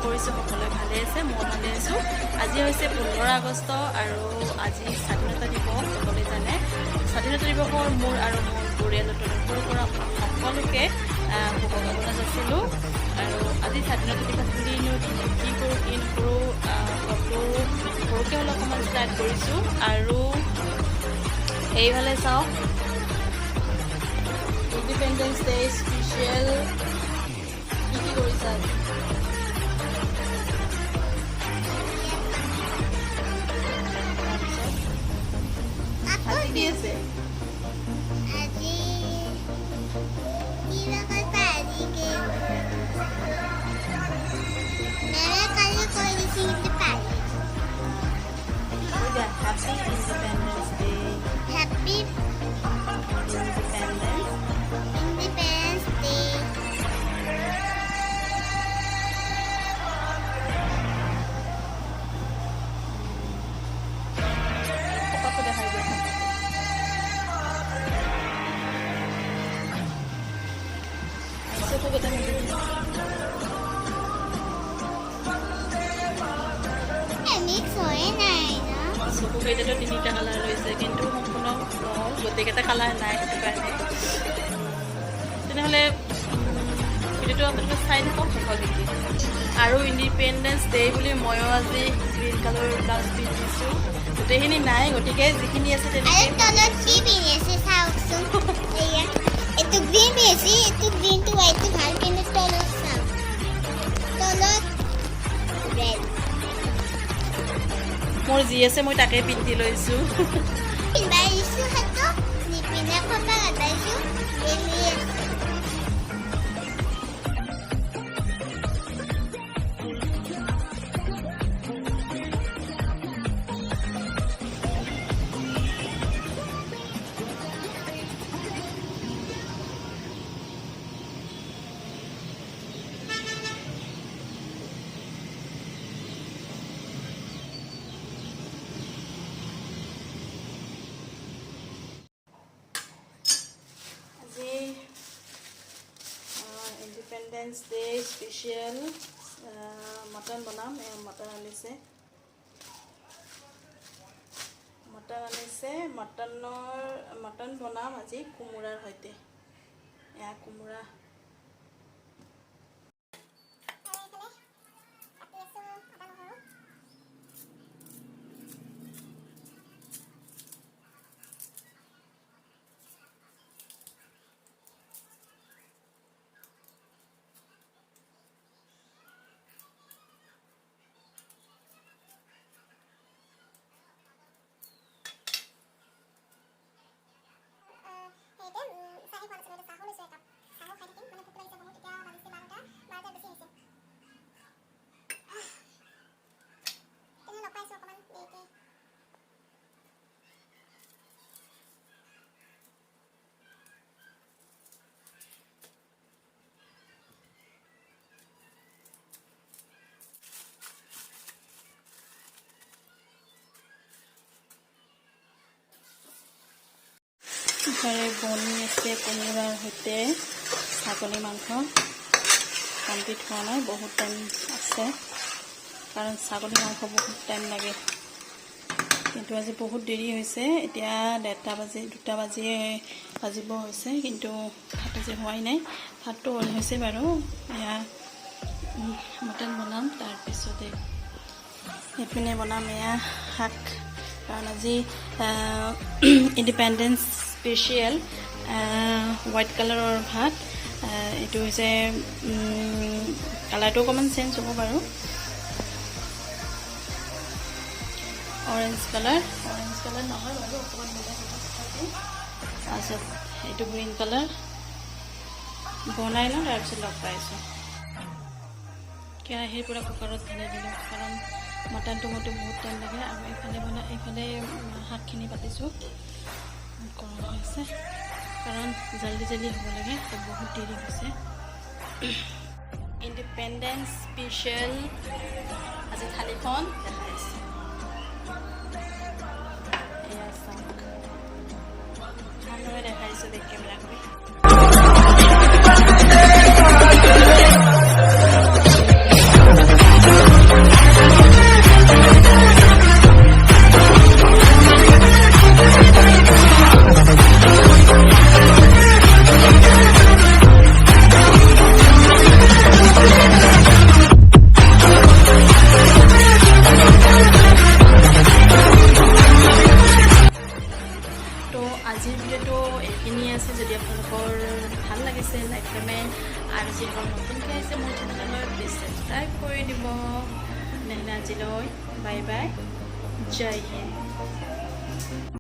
কৰিছোঁ সকলোৱে ভালে আছে, মই ভালে আছোঁ। আজি হৈছে 15 আগষ্ট আৰু আজি স্বাধীনতা দিৱস। সকলোৱে জানে স্বাধীনতা দিৱসৰ মোৰ আৰু মোৰ পৰিয়ালৰ তৰফৰ পৰা সকলোকে শুভকামনা যাচিলোঁ। আৰু আজি স্বাধীনতা দিৱস বুলিনো কি কৰোঁ কি নকৰোঁ সৰুকৈ অলপ অকণমান ষ্টাৰ্ট কৰিছোঁ। আৰু এইফালে চাওক, ইণ্ডিপেণ্ডেন্স ডে স্পেচিয়েল কি কৰিছা আজি? আজি কি আছে? Happy Independence Day. Happy Independence Day. Papa dah hai dia. Siapa kita ni? Mix hoye nai na. Suku kita tu tinita kalar loise, kintu সম্পূৰ্ণ গোটেইকেইটা কালাৰ নাই, সেইটো কাৰণে তেনেহ'লে ভিডিঅ'টো আপোনালোকে চাই থাকক শেষলৈকে। আৰু ইণ্ডিপেণ্ডেন্স ডে বুলি ময়ো আজি গ্ৰীণ কালাৰৰ ব্লাউজ পিন্ধিছোঁ। গোটেইখিনি নাই, গতিকে যিখিনি আছে তেনেকৈ। তলত কি পিন্ধি আছে চাওকচোন। এইটো গ্ৰীণ পিন্ধি, এইটো গ্ৰীণটো হোৱাইটটো ভাল, কিন্তু তলত চাওক, তলত ৰেড। মোৰ যি আছে মই তাকে পিন্ধি লৈছোঁ। পিন্ধাইছোঁ সেইটো নিপিন্ধা কথা কাটাইছোঁ মেলি আছে। ইণ্ডিপেণ্ডেন্স ডে স্পেচিয়েল মটন বনাম। মটন আনিছে, মটন বনাম আজি কোমোৰাৰ সৈতে। এয়া কোমোৰা। ইফালে বনি আছে কোমোৰাৰ সৈতে ছাগলী মাংস। কমপ্লিট হোৱা নাই, বহুত টাইম আছে, কাৰণ ছাগলী মাংস বহুত টাইম লাগে। কিন্তু আজি বহুত দেৰি হৈছে, এতিয়া 2টা বাজিব হৈছে, কিন্তু ভাত আজি হোৱাই নাই। ভাতটো অল হৈছে বাৰু। এয়া মটন বনাম, তাৰপিছতে এইপিনে বনাম এয়া শাক, কাৰণ আজি ইণ্ডিপেণ্ডেন্স স্পেচিয়েল হোৱাইট কালাৰৰ ভাত। এইটো হৈছে কালাৰটো অকণমান চেঞ্জ হ'ব বাৰু, অৰেঞ্জ কালাৰ নহয় বাৰু, অকণমান বেলেগ হ'ব। তাৰপিছত এইটো গ্ৰীণ কালাৰ বনাই লওঁ, তাৰপিছত লগ পাইছোঁ। কেৰাহীৰ পৰা কুকাৰত ঢালি দিলোঁ, কাৰণ মটনটো মতে বহুত টাইম লাগে। আৰু এইফালে শাকখিনি পাতিছোঁ, গৰম হৈছে, কাৰণ জল্দি হ'ব লাগে, তো বহুত দেৰি হৈছে। ইণ্ডিপেণ্ডেন্স স্পেচিয়েল আজি থালিখন দেখাইছোঁ। এয়া চাওক, ভালদৰে দেখাইছোঁ দেখ কেমেৰা কৰি। আৰু যিসকল নতুনকৈ আহিছে মোৰ চেনেললৈ প্লিজ ছাবস্ক্ৰাইব কৰি দিব। আজিলৈ বাই বাই, জয় হিন্দ।